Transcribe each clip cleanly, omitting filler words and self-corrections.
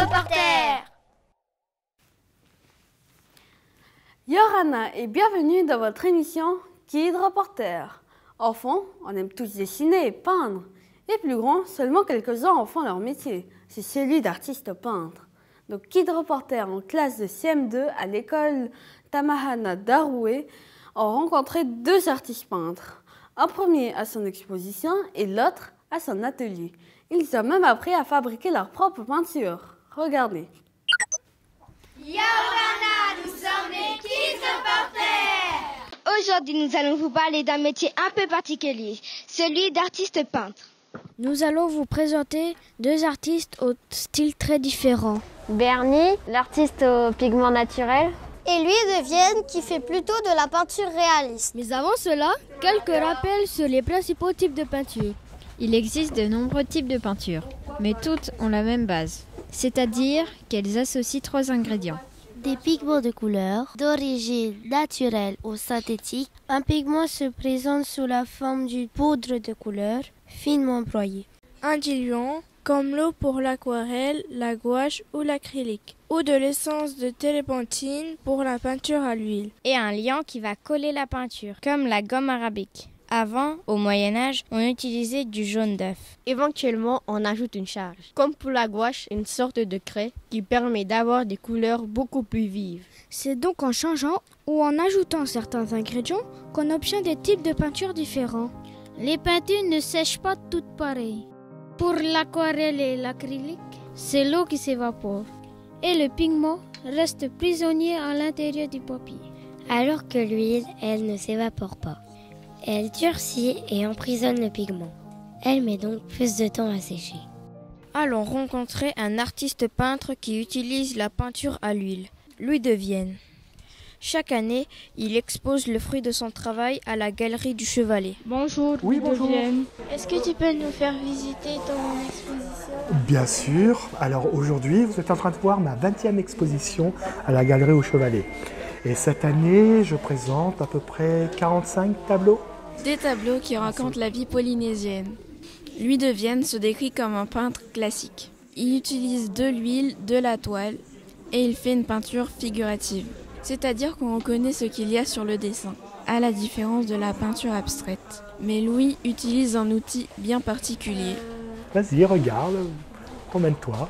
Reporter. Yorana et bienvenue dans votre émission Kid Reporter. Enfants, on aime tous dessiner et peindre. Les plus grands, seulement quelques-uns en font leur métier. C'est celui d'artiste peintre. Donc Kid Reporter en classe de CM2 à l'école Tamahana d'Aroué ont rencontré deux artistes peintres. Un premier à son exposition et l'autre à son atelier. Ils ont même appris à fabriquer leur propre peinture. Regardez. Yorana, nous sommes les Kids Reporters. Aujourd'hui, nous allons vous parler d'un métier un peu particulier, celui d'artiste peintre. Nous allons vous présenter deux artistes au style très différent. Bernie, l'artiste aux pigments naturels. Et lui de Vienne qui fait plutôt de la peinture réaliste. Mais avant cela, quelques rappels sur les principaux types de peinture. Il existe de nombreux types de peinture, mais toutes ont la même base, c'est-à-dire qu'elles associent trois ingrédients. Des pigments de couleur, d'origine naturelle ou synthétique. Un pigment se présente sous la forme d'une poudre de couleur finement broyée. Un diluant, comme l'eau pour l'aquarelle, la gouache ou l'acrylique, ou de l'essence de térébenthine pour la peinture à l'huile. Et un liant qui va coller la peinture, comme la gomme arabique. Avant, au Moyen-Âge, on utilisait du jaune d'œuf. Éventuellement, on ajoute une charge, comme pour la gouache, une sorte de craie qui permet d'avoir des couleurs beaucoup plus vives. C'est donc en changeant ou en ajoutant certains ingrédients qu'on obtient des types de peintures différents. Les peintures ne sèchent pas toutes pareilles. Pour l'aquarelle et l'acrylique, c'est l'eau qui s'évapore. Et le pigment reste prisonnier à l'intérieur du papier. Alors que l'huile, elle ne s'évapore pas. Elle durcit et emprisonne le pigment. Elle met donc plus de temps à sécher. Allons rencontrer un artiste peintre qui utilise la peinture à l'huile, Louis de Vienne. Chaque année, il expose le fruit de son travail à la Galerie du Chevalet. Bonjour, oui, bonjour. Est-ce que tu peux nous faire visiter ton exposition ? Bien sûr. Alors aujourd'hui, vous êtes en train de voir ma 20e exposition à la Galerie au Chevalet. Et cette année, je présente à peu près 45 tableaux. Des tableaux qui racontent la vie polynésienne. Louis de Vienne se décrit comme un peintre classique. Il utilise de l'huile, de la toile et il fait une peinture figurative. C'est-à-dire qu'on reconnaît ce qu'il y a sur le dessin, à la différence de la peinture abstraite. Mais Louis utilise un outil bien particulier. Vas-y, regarde, promène-toi.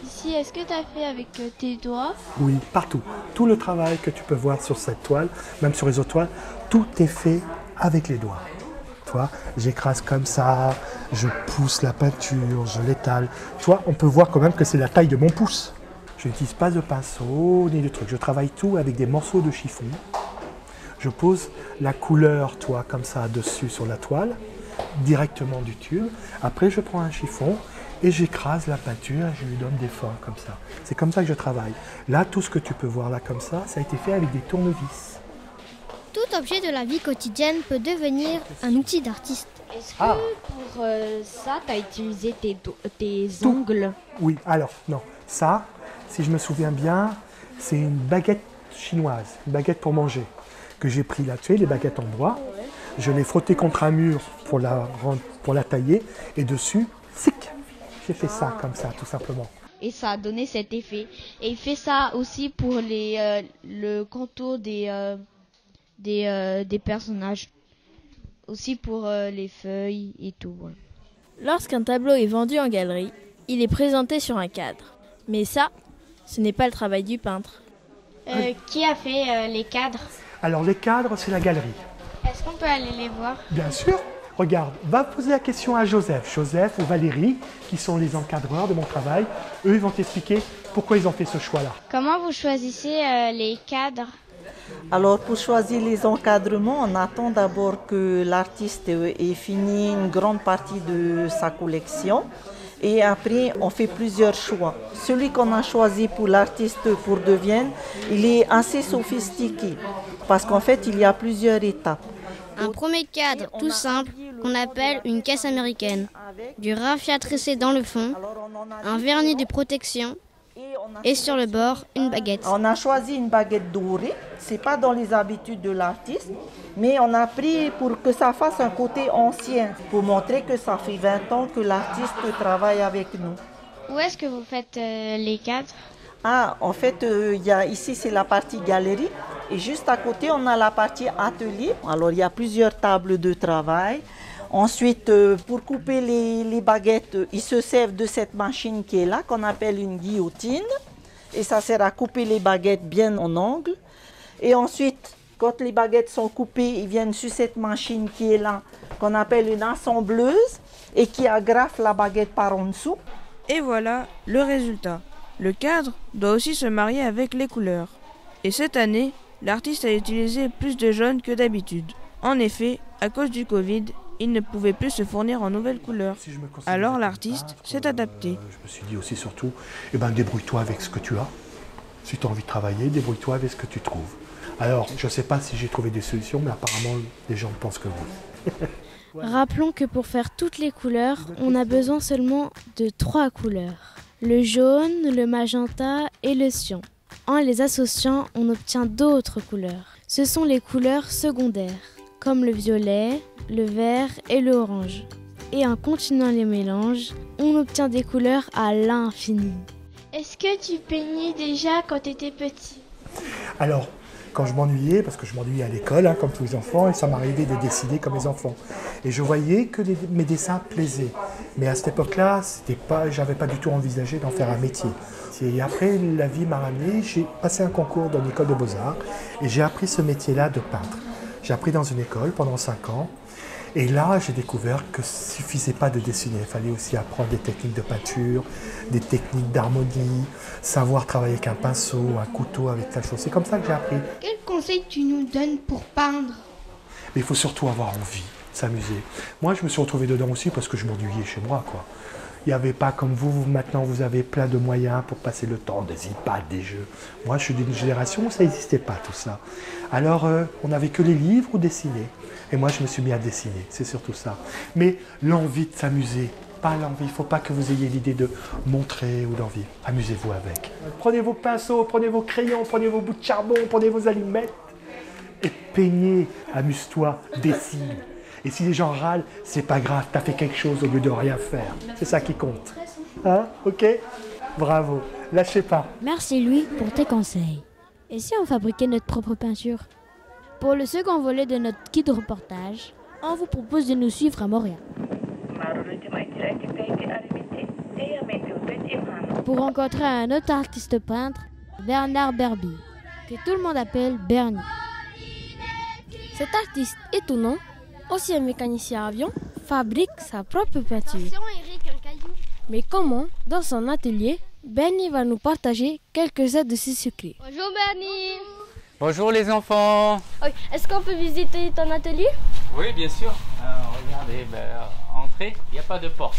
Ici, est-ce que tu as fait avec tes doigts ? Oui, partout. Tout le travail que tu peux voir sur cette toile, même sur les autres toiles, tout est fait avec les doigts. Toi, j'écrase comme ça, je pousse la peinture, je l'étale. Toi, on peut voir quand même que c'est la taille de mon pouce. Je n'utilise pas de pinceau ni de truc. Je travaille tout avec des morceaux de chiffon. Je pose la couleur, toi, comme ça, dessus sur la toile, directement du tube. Après, je prends un chiffon et j'écrase la peinture et je lui donne des formes comme ça. C'est comme ça que je travaille. Là, tout ce que tu peux voir là comme ça a été fait avec des tournevis. Tout objet de la vie quotidienne peut devenir un outil d'artiste. Est-ce que pour ça, tu as utilisé tes ongles ? Oui, alors, non. Ça, si je me souviens bien, c'est une baguette chinoise, une baguette pour manger, que j'ai pris là, tu sais, les baguettes en bois. Je l'ai frottée contre un mur pour la tailler, et dessus, j'ai fait ça comme ça, tout simplement. Et ça a donné cet effet. Et il fait ça aussi pour le contour des personnages. Aussi pour les feuilles et tout. Ouais. Lorsqu'un tableau est vendu en galerie, il est présenté sur un cadre. Mais ça, ce n'est pas le travail du peintre. Qui a fait les cadres ? Alors les cadres, c'est la galerie. Est-ce qu'on peut aller les voir ? Bien sûr. Regarde, va poser la question à Joseph ou Valérie, qui sont les encadreurs de mon travail. Eux, ils vont t'expliquer pourquoi ils ont fait ce choix-là. Comment vous choisissez les cadres ? Alors, pour choisir les encadrements, on attend d'abord que l'artiste ait fini une grande partie de sa collection. Et après, on fait plusieurs choix. Celui qu'on a choisi pour l'artiste pour de Vienne, il est assez sophistiqué. Parce qu'en fait, il y a plusieurs étapes. Un premier cadre tout simple qu'on appelle une caisse américaine, du raffia tressé dans le fond, un vernis de protection et sur le bord une baguette. On a choisi une baguette dorée, c'est pas dans les habitudes de l'artiste, mais on a pris pour que ça fasse un côté ancien, pour montrer que ça fait 20 ans que l'artiste travaille avec nous. Où est-ce que vous faites les cadres? Ah, en fait, ici c'est la partie galerie et juste à côté on a la partie atelier. Alors il y a plusieurs tables de travail. Ensuite, pour couper les baguettes, ils se servent de cette machine qui est là, qu'on appelle une guillotine. Et ça sert à couper les baguettes bien en angle. Et ensuite, quand les baguettes sont coupées, ils viennent sur cette machine qui est là, qu'on appelle une assembleuse, et qui agrafe la baguette par en dessous. Et voilà le résultat. Le cadre doit aussi se marier avec les couleurs. Et cette année, l'artiste a utilisé plus de jaune que d'habitude. En effet, à cause du Covid, il ne pouvait plus se fournir en nouvelles couleurs. Alors l'artiste s'est adapté. Je me suis dit aussi surtout, débrouille-toi avec ce que tu as. Si tu as envie de travailler, débrouille-toi avec ce que tu trouves. Alors, je ne sais pas si j'ai trouvé des solutions, mais apparemment, les gens pensent que oui. Rappelons que pour faire toutes les couleurs, on a besoin seulement de 3 couleurs. Le jaune, le magenta et le cyan. En les associant, on obtient d'autres couleurs. Ce sont les couleurs secondaires, comme le violet, le vert et le orange. Et en continuant les mélanges, on obtient des couleurs à l'infini. Est-ce que tu peignais déjà quand tu étais petit? Alors, quand je m'ennuyais, parce que je m'ennuyais à l'école, comme tous les enfants, et ça m'arrivait de dessiner comme les enfants. Et je voyais que mes dessins plaisaient. Mais à cette époque-là, j'avais pas du tout envisagé d'en faire un métier. Et après, la vie m'a ramené, j'ai passé un concours dans l'école de Beaux-Arts, et j'ai appris ce métier-là de peintre. J'ai appris dans une école pendant 5 ans. Et là, j'ai découvert que ça ne suffisait pas de dessiner. Il fallait aussi apprendre des techniques de peinture, des techniques d'harmonie, savoir travailler avec un pinceau, un couteau, avec ta chose. C'est comme ça que j'ai appris. Quel conseil tu nous donnes pour peindre? Mais il faut surtout avoir envie, s'amuser. Moi, je me suis retrouvé dedans aussi parce que je m'ennuyais chez moi, quoi. Il n'y avait pas comme vous, maintenant vous avez plein de moyens pour passer le temps, des iPads, des jeux. Moi, je suis d'une génération où ça n'existait pas tout ça. Alors, on n'avait que les livres ou dessiner. Et moi, je me suis mis à dessiner, c'est surtout ça. Mais l'envie de s'amuser, pas l'envie, il ne faut pas que vous ayez l'idée de montrer ou d'envie. Amusez-vous avec. Prenez vos pinceaux, prenez vos crayons, prenez vos bouts de charbon, prenez vos allumettes et peignez, amuse-toi, dessine. Et si les gens râlent, c'est pas grave, t'as fait quelque chose au lieu de rien faire. C'est ça qui compte. Hein? Ok? Bravo. Lâchez pas. Merci Louis pour tes conseils. Et si on fabriquait notre propre peinture? Pour le second volet de notre guide reportage, on vous propose de nous suivre à Montréal. Pour rencontrer un autre artiste peintre, Bernard Berby, que tout le monde appelle Bernie. Cet artiste étonnant, ancien mécanicien à avion, fabrique sa propre peinture. Mais comment, dans son atelier, Bernie va nous partager quelques-uns de ses secrets. Bonjour Bernie. Bonjour les enfants. Est-ce qu'on peut visiter ton atelier? Oui, bien sûr. Regardez, entrez, il n'y a pas de porte.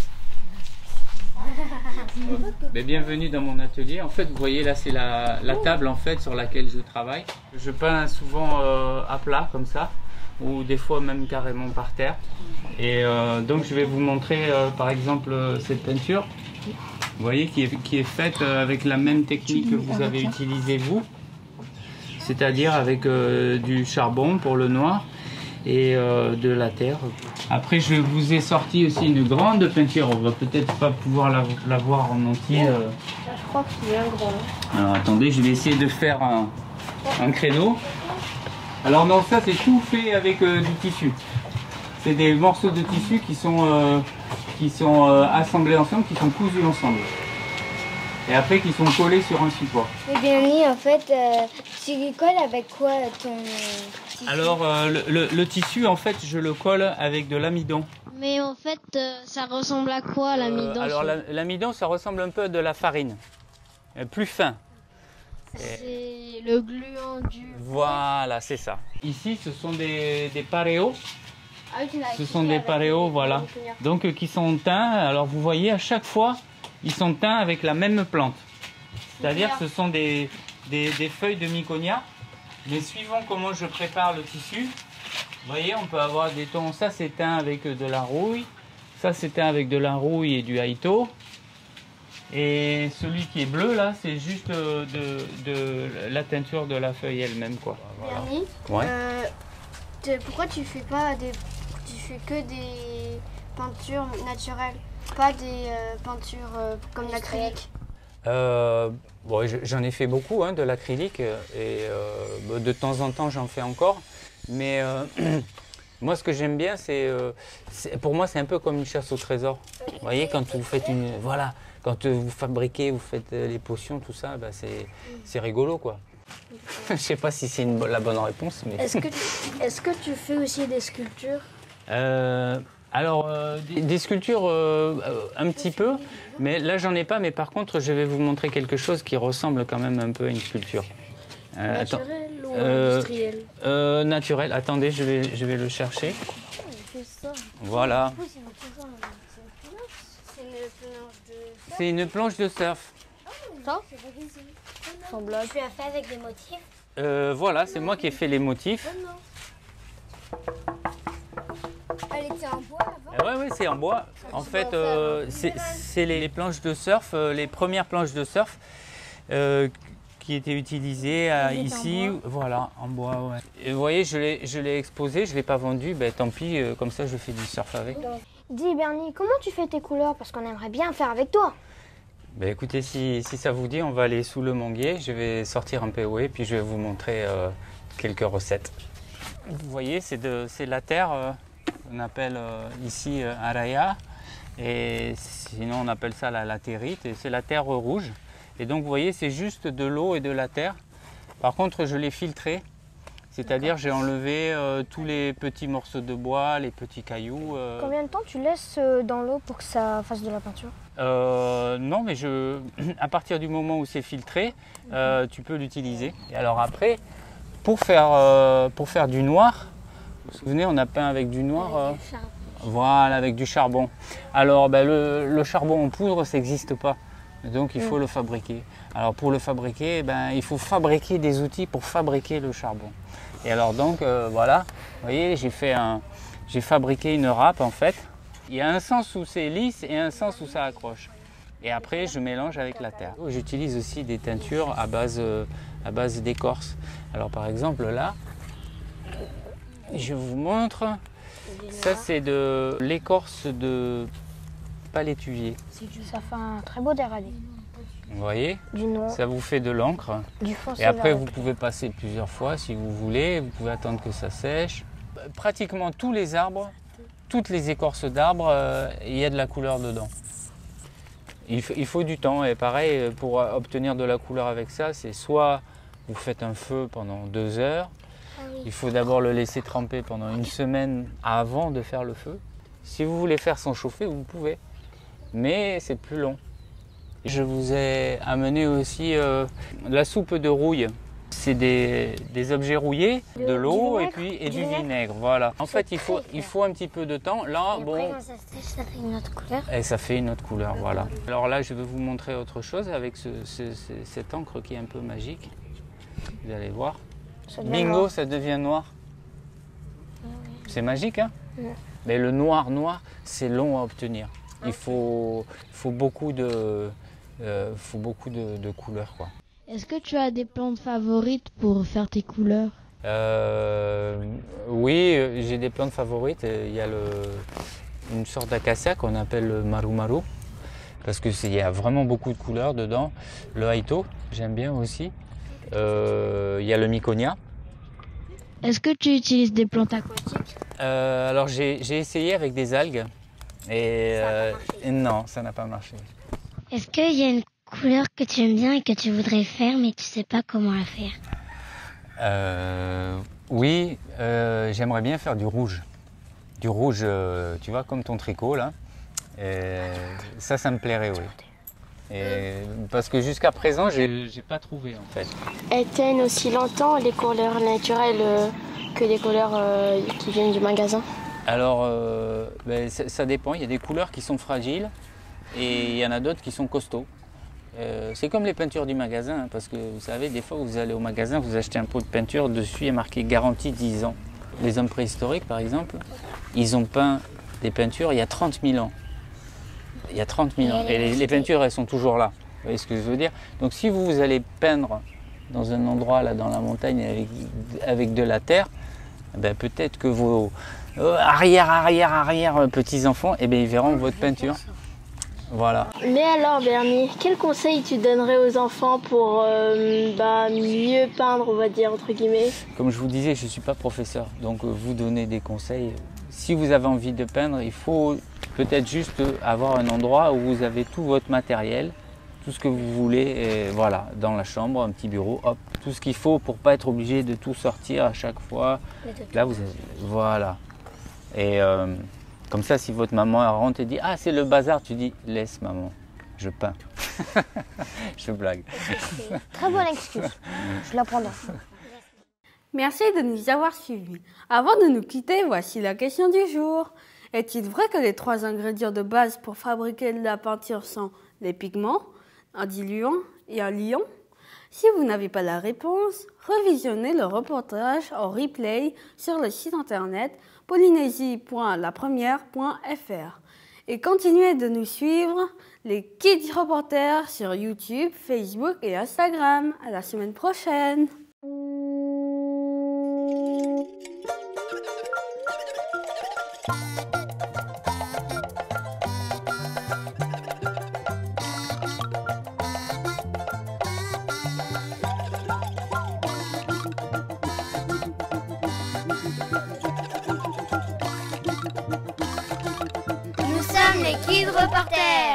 Bienvenue dans mon atelier. En fait, vous voyez là, c'est la table en fait sur laquelle je travaille. Je peins souvent à plat comme ça, ou des fois même carrément par terre. Et donc je vais vous montrer par exemple cette peinture. Vous voyez qui est faite avec la même technique que vous avez utilisée vous, c'est-à-dire avec du charbon pour le noir et de la terre. Après, je vous ai sorti aussi une grande peinture. On va peut-être pas pouvoir la voir en entier. Je crois qu'il est un grand. Alors attendez, je vais essayer de faire un créneau. Alors non, ça c'est tout fait avec du tissu. C'est des morceaux de tissu qui sont assemblés ensemble, qui sont cousus ensemble. Et après qui sont collés sur un support. Mais Bernie, en fait, tu colles avec quoi ton tissu? Alors le tissu, en fait, je le colle avec de l'amidon. Mais en fait, ça ressemble à quoi l'amidon? Alors l'amidon, ça ressemble un peu à de la farine, plus fin. C'est le gluant du... Voilà, c'est ça. Ici, ce sont des paréos. Ce sont des paréos, voilà. Donc qui sont teints. Alors vous voyez, à chaque fois, ils sont teints avec la même plante. C'est-à-dire que ce sont des feuilles de miconia. Mais suivant comment je prépare le tissu, vous voyez, on peut avoir des tons. Ça, c'est teint avec de la rouille. Ça, c'est teint avec de la rouille et du haïto. Et celui qui est bleu, là, c'est juste de la teinture de la feuille elle-même, quoi. Bernie, ouais. Pourquoi tu fais pas tu fais que des peintures naturelles? Pas des peintures comme l'acrylique? Bon, j'en ai fait beaucoup de l'acrylique et de temps en temps j'en fais encore. Mais moi ce que j'aime bien pour moi c'est un peu comme une chasse au trésor. Vous voyez quand vous faites quand vous fabriquez, vous faites les potions, tout ça, bah, c'est rigolo quoi. Je sais pas si c'est la bonne réponse. Mais... Est-ce que tu fais aussi des sculptures? Alors, des sculptures un petit peu, mais là j'en ai pas, mais par contre je vais vous montrer quelque chose qui ressemble quand même un peu à une sculpture. Naturel ou industriel? Naturel, attendez, je vais le chercher. Voilà. C'est une planche de surf. Ça? Tu l'as fait avec des motifs? Voilà, c'est moi qui ai fait les motifs. Elle était en bois avant? Oui, c'est en bois. En fait, c'est les planches de surf, les premières planches de surf qui étaient utilisées ici. Voilà, en bois, ouais. Et vous voyez, je l'ai exposé, je ne l'ai pas vendu, ben, tant pis, comme ça je fais du surf avec. Dis Bernie, comment tu fais tes couleurs? Parce qu'on aimerait bien faire avec toi. Ben, écoutez, si ça vous dit, on va aller sous le manguier, je vais sortir un POE, puis je vais vous montrer quelques recettes. Vous voyez, c'est la terre. On appelle ici araya, et sinon on appelle ça la latérite, et c'est la terre rouge. Et donc vous voyez, c'est juste de l'eau et de la terre. Par contre, je l'ai filtré, c'est-à-dire j'ai enlevé tous les petits morceaux de bois, les petits cailloux. Combien de temps tu laisses dans l'eau pour que ça fasse de la peinture? Non, mais à partir du moment où c'est filtré, tu peux l'utiliser. Et alors après, pour faire du noir, vous vous souvenez, on a peint avec du noir, voilà, avec du charbon. Alors ben, le charbon en poudre, ça n'existe pas, donc il faut le fabriquer. Alors pour le fabriquer, ben, il faut fabriquer des outils pour fabriquer le charbon. Et alors donc voilà, vous voyez, j'ai fabriqué une râpe en fait. Il y a un sens où c'est lisse et un sens où ça accroche. Et après, je mélange avec la terre. J'utilise aussi des teintures à base d'écorce. Alors par exemple là, je vous montre, ça c'est de l'écorce de palétuvier. Ça fait un très beau dégradé. Vous voyez, du noir. Ça vous fait de l'encre. Et après vous pouvez passer plusieurs fois si vous voulez, vous pouvez attendre que ça sèche. Pratiquement tous les arbres, toutes les écorces d'arbres, il y a de la couleur dedans. Il faut du temps et pareil, pour obtenir de la couleur avec ça, c'est soit vous faites un feu pendant 2 heures, il faut d'abord le laisser tremper pendant 1 semaine avant de faire le feu. Si vous voulez faire sans chauffer, vous pouvez, mais c'est plus long. Je vous ai amené aussi la soupe de rouille. C'est des objets rouillés, de l'eau et du vinaigre. Voilà. En fait, il faut un petit peu de temps. Là, et bon. après, quand ça sèche, ça fait une autre couleur. Et ça fait une autre couleur, voilà. Alors là, je vais vous montrer autre chose avec cette encre qui est un peu magique. Vous allez voir. Bingo, noir. Ça devient noir. C'est magique, hein? Mais le noir, c'est long à obtenir. Il faut beaucoup de couleurs, quoi. Est-ce que tu as des plantes favorites pour faire tes couleurs? Oui, j'ai des plantes favorites. Il y a une sorte d'acacia qu'on appelle le maru-maru, parce qu'il y a vraiment beaucoup de couleurs dedans. Le haito, j'aime bien aussi. Il y a le miconia. Est-ce que tu utilises des plantes aquatiques? Alors j'ai essayé avec des algues et non, ça n'a pas marché. Est-ce qu'il y a une couleur que tu aimes bien et que tu voudrais faire mais tu sais pas comment la faire? Oui, j'aimerais bien faire du rouge. Du rouge, tu vois, comme ton tricot là. Ça me plairait, oui. Parce que jusqu'à présent, j'ai pas trouvé en fait. Elles tiennent aussi longtemps les couleurs naturelles que les couleurs qui viennent du magasin? Alors, ça dépend. Il y a des couleurs qui sont fragiles et il y en a d'autres qui sont costauds. C'est comme les peintures du magasin, hein, parce que vous savez, des fois vous allez au magasin, vous achetez un pot de peinture, dessus il est marqué garantie 10 ans. Les hommes préhistoriques par exemple, ils ont peint des peintures il y a 30 000 ans. Il y a 30 000 ans. Et les peintures, elles sont toujours là. Vous voyez ce que je veux dire? Donc si vous allez peindre dans un endroit là dans la montagne avec de la terre, ben, peut-être que vos arrière petits-enfants, eh ben, ils verront votre peinture. Voilà. Mais alors Bernie, quel conseil tu donnerais aux enfants pour mieux peindre, on va dire, entre guillemets? Comme je vous disais, je ne suis pas professeur, donc vous donner des conseils. Si vous avez envie de peindre, il faut peut-être juste avoir un endroit où vous avez tout votre matériel, tout ce que vous voulez, et voilà, dans la chambre, un petit bureau, hop, tout ce qu'il faut pour ne pas être obligé de tout sortir à chaque fois. Là, vous avez, voilà. Et comme ça, si votre maman rentre et dit « Ah, c'est le bazar », tu dis « Laisse maman, je peins ». Je blague. Okay. Très bonne excuse, je la prendrai. Merci de nous avoir suivis. Avant de nous quitter, voici la question du jour. Est-il vrai que les 3 ingrédients de base pour fabriquer de la peinture sont les pigments, un diluant et un liant? Si vous n'avez pas la réponse, revisionnez le reportage en replay sur le site internet polynésie.lapremière.fr et continuez de nous suivre, les Kids Reporters, sur YouTube, Facebook et Instagram. À la semaine prochaine! Nous sommes les Kids Reporters.